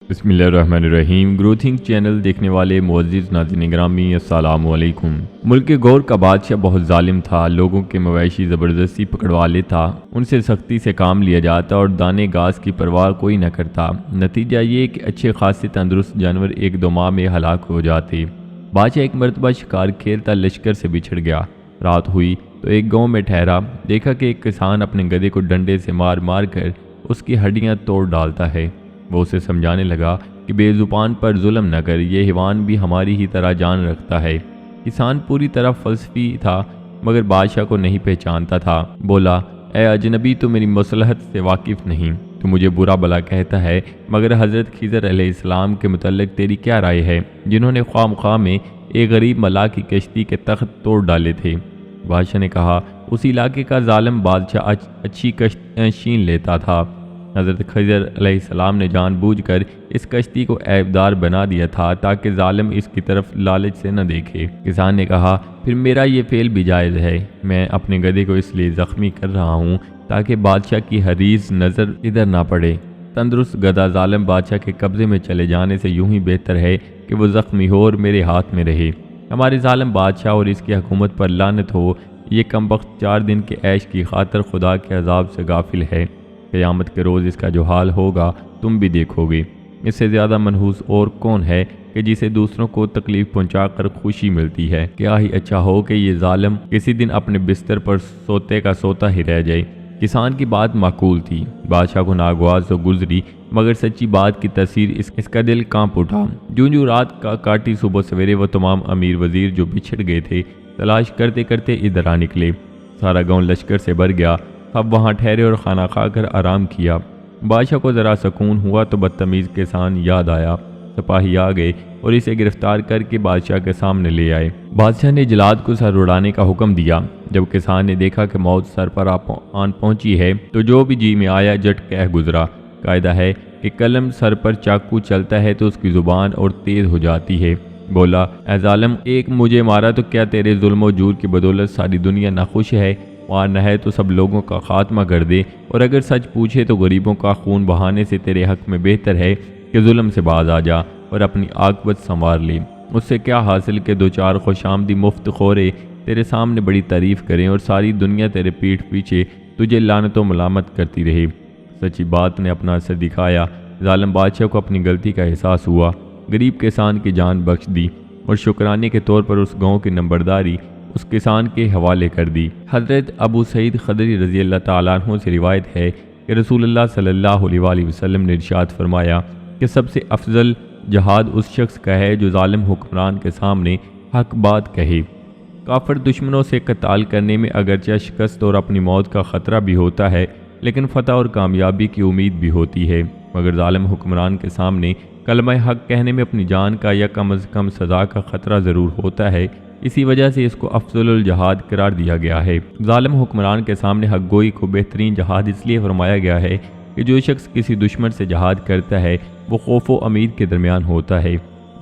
بسم اللہ الرحمن الرحیم۔ گروتھنگ چینل دیکھنے والے معزز ناظرین گرامی، السلام علیکم۔ ملک کے غور کا بادشاہ بہت ظالم تھا، لوگوں کے مویشی زبردستی پکڑوا لیتا، ان سے سختی سے کام لیا جاتا اور دانے گھاس کی پرواہ کوئی نہ کرتا۔ نتیجہ یہ کہ اچھے خاصے تندرست جانور ایک دو ماہ میں ہلاک ہو جاتے۔ بادشاہ ایک مرتبہ شکار کھیلتا لشکر سے بچھڑ گیا۔ رات ہوئی تو ایک گاؤں میں ٹھہرا، دیکھا کہ ایک کسان اپنے گدھے کو ڈنڈے سے مار مار کر اس کی ہڈیاں توڑ ڈالتا ہے۔ وہ اسے سمجھانے لگا کہ بے زبان پر ظلم نہ کر، یہ حیوان بھی ہماری ہی طرح جان رکھتا ہے۔ کسان پوری طرح فلسفی تھا مگر بادشاہ کو نہیں پہچانتا تھا۔ بولا، اے اجنبی، تو میری مصلحت سے واقف نہیں، تو مجھے برا بلا کہتا ہے، مگر حضرت خضر علیہ السلام کے متعلق تیری کیا رائے ہے، جنہوں نے خواہ مخواہ میں ایک غریب ملاح کی کشتی کے تخت توڑ ڈالے تھے؟ بادشاہ نے کہا، اس علاقے کا ظالم بادشاہ اچھی کشتیاں چھین لیتا تھا۔ حضرت خضر علیہ السلام نے جان بوجھ کر اس کشتی کو عیبدار بنا دیا تھا تاکہ ظالم اس کی طرف لالچ سے نہ دیکھے۔ کسان نے کہا، پھر میرا یہ فعل بھی جائز ہے، میں اپنے گدھے کو اس لیے زخمی کر رہا ہوں تاکہ بادشاہ کی حریص نظر ادھر نہ پڑے۔ تندرست گدھا ظالم بادشاہ کے قبضے میں چلے جانے سے یوں ہی بہتر ہے کہ وہ زخمی ہو اور میرے ہاتھ میں رہے۔ ہمارے ظالم بادشاہ اور اس کی حکومت پر لعنت ہو، یہ کمبخت 4 دن کے عیش کی خاطر خدا کے عذاب سے غافل ہے۔ قیامت کے روز اس کا جو حال ہوگا تم بھی دیکھو گے۔ اس سے زیادہ منحوس اور کون ہے کہ جسے دوسروں کو تکلیف پہنچا کر خوشی ملتی ہے؟ کیا ہی اچھا ہو کہ یہ ظالم کسی دن اپنے بستر پر سوتے کا سوتا ہی رہ جائے۔ کسان کی بات معقول تھی، بادشاہ کو ناگوار تو گزری، مگر سچی بات کی تاثیر اس کا دل کانپ اٹھا۔ جوں رات کا کاٹی صبح سویرے وہ تمام امیر وزیر جو بچھڑ گئے تھے تلاش کرتے کرتے ادھر آ نکلے۔ سارا گاؤں لشکر سے بھر گیا، سب وہاں ٹھہرے اور کھانا کھا کر آرام کیا۔ بادشاہ کو ذرا سکون ہوا تو بدتمیز کسان یاد آیا۔ سپاہی آ گئے اور اسے گرفتار کر کے بادشاہ کے سامنے لے آئے۔ بادشاہ نے جلاد کو سر اڑانے کا حکم دیا۔ جب کسان نے دیکھا کہ موت سر پر آن پہنچی ہے تو جو بھی جی میں آیا جٹ کہہ گزرا۔ قاعدہ ہے کہ قلم سر پر چاقو چلتا ہے تو اس کی زبان اور تیز ہو جاتی ہے۔ بولا، اے ظالم، ایک مجھے مارا تو کیا تیرے ظلم و جور کی بدولت ساری دنیا ناخوش ہے؟ مارنا ہے تو سب لوگوں کا خاتمہ کر دے، اور اگر سچ پوچھے تو غریبوں کا خون بہانے سے تیرے حق میں بہتر ہے کہ ظلم سے باز آ جا اور اپنی عاقبت سنوار لے۔ اس سے کیا حاصل کہ 2-4 خوش آمدی مفت خورے تیرے سامنے بڑی تعریف کریں اور ساری دنیا تیرے پیٹھ پیچھے تجھے لعنت و ملامت کرتی رہے۔ سچی بات نے اپنا اثر دکھایا۔ ظالم بادشاہ کو اپنی غلطی کا احساس ہوا، غریب کسان کی جان بخش دی اور شکرانے کے طور پر اس گاؤں کی نمبرداری اس کسان کے حوالے کر دی۔ حضرت ابو سعید خدری رضی اللہ تعالیٰ عنہ سے روایت ہے کہ رسول اللہ صلی اللہ علیہ وآلہ وسلم نے ارشاد فرمایا کہ سب سے افضل جہاد اس شخص کا ہے جو ظالم حکمران کے سامنے حق بات کہے۔ کافر دشمنوں سے قتال کرنے میں اگرچہ شکست اور اپنی موت کا خطرہ بھی ہوتا ہے، لیکن فتح اور کامیابی کی امید بھی ہوتی ہے، مگر ظالم حکمران کے سامنے کلمہ حق کہنے میں اپنی جان کا یا کم از کم سزا کا خطرہ ضرور ہوتا ہے۔ اسی وجہ سے اس کو افضل الجہاد قرار دیا گیا ہے۔ ظالم حکمران کے سامنے حق گوئی کو بہترین جہاد اس لیے فرمایا گیا ہے کہ جو شخص کسی دشمن سے جہاد کرتا ہے وہ خوف و امید کے درمیان ہوتا ہے۔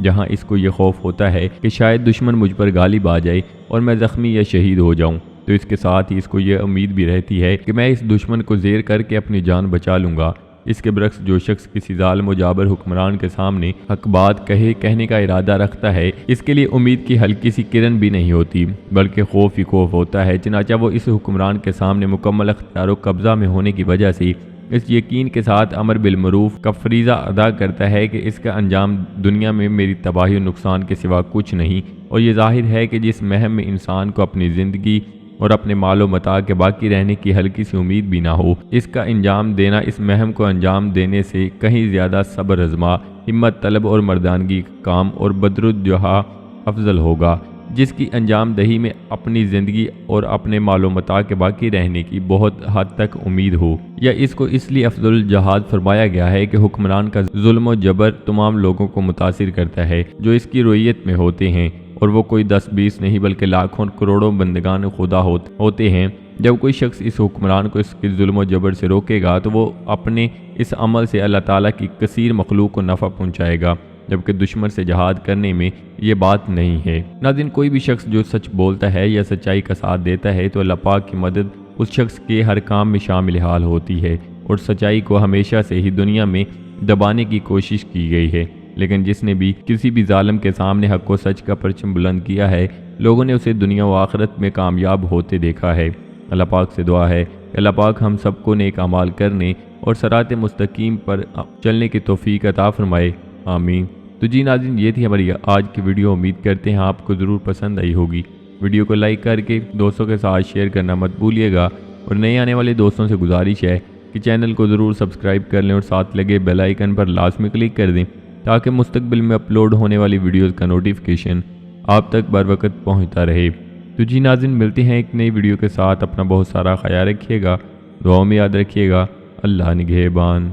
جہاں اس کو یہ خوف ہوتا ہے کہ شاید دشمن مجھ پر غالب آ جائے اور میں زخمی یا شہید ہو جاؤں، تو اس کے ساتھ ہی اس کو یہ امید بھی رہتی ہے کہ میں اس دشمن کو زیر کر کے اپنی جان بچا لوں گا۔ اس کے برعکس جو شخص کسی ظالم و جابر حکمران کے سامنے حق بات کہنے کا ارادہ رکھتا ہے، اس کے لیے امید کی ہلکی سی کرن بھی نہیں ہوتی، بلکہ خوف ہی خوف ہوتا ہے۔ چنانچہ وہ اس حکمران کے سامنے مکمل اختیار و قبضہ میں ہونے کی وجہ سے اس یقین کے ساتھ امر بالمعروف کا فریضہ ادا کرتا ہے کہ اس کا انجام دنیا میں میری تباہی و نقصان کے سوا کچھ نہیں، اور یہ ظاہر ہے کہ جس مہم میں انسان کو اپنی زندگی اور اپنے مال و متاع کے باقی رہنے کی ہلکی سی امید بھی نہ ہو، اس کا انجام دینا اس مہم کو انجام دینے سے کہیں زیادہ صبر آزما، ہمت طلب اور مردانگی کا کام اور بدرالجہا افضل ہوگا، جس کی انجام دہی میں اپنی زندگی اور اپنے مال و متاع کے باقی رہنے کی بہت حد تک امید ہو۔ یا اس کو اس لیے افضل الجہاد فرمایا گیا ہے کہ حکمران کا ظلم و جبر تمام لوگوں کو متاثر کرتا ہے جو اس کی رویت میں ہوتے ہیں، اور وہ کوئی 10-20 نہیں بلکہ لاکھوں کروڑوں بندگان خدا ہوتے ہیں۔ جب کوئی شخص اس حکمران کو اس کے ظلم و جبر سے روکے گا تو وہ اپنے اس عمل سے اللہ تعالیٰ کی کثیر مخلوق کو نفع پہنچائے گا، جبکہ دشمن سے جہاد کرنے میں یہ بات نہیں ہے۔ ناظرین، کوئی بھی شخص جو سچ بولتا ہے یا سچائی کا ساتھ دیتا ہے تو اللہ پاک کی مدد اس شخص کے ہر کام میں شامل حال ہوتی ہے، اور سچائی کو ہمیشہ سے ہی دنیا میں دبانے کی کوشش کی گئی ہے، لیکن جس نے بھی کسی بھی ظالم کے سامنے حق و سچ کا پرچم بلند کیا ہے، لوگوں نے اسے دنیا و آخرت میں کامیاب ہوتے دیکھا ہے۔ اللہ پاک سے دعا ہے کہ اللہ پاک ہم سب کو نیک اعمال کرنے اور صراط مستقیم پر چلنے کی توفیق عطا فرمائے، آمین۔ تو جی ناظرین، یہ تھی ہماری آج کی ویڈیو۔ امید کرتے ہیں آپ کو ضرور پسند آئی ہوگی۔ ویڈیو کو لائک کر کے دوستوں کے ساتھ شیئر کرنا مت بھولیے گا، اور نئے آنے والے دوستوں سے گزارش ہے کہ چینل کو ضرور سبسکرائب کر لیں اور ساتھ لگے بیل آئیکن پر لازمی کلک کر دیں تاکہ مستقبل میں اپلوڈ ہونے والی ویڈیوز کا نوٹیفیکیشن آپ تک بر وقت پہنچتا رہے۔ تو جی ناظرین، ملتے ہیں ایک نئی ویڈیو کے ساتھ۔ اپنا بہت سارا خیال رکھیے گا، دعاؤں میں یاد رکھیے گا۔ اللہ نگہبان۔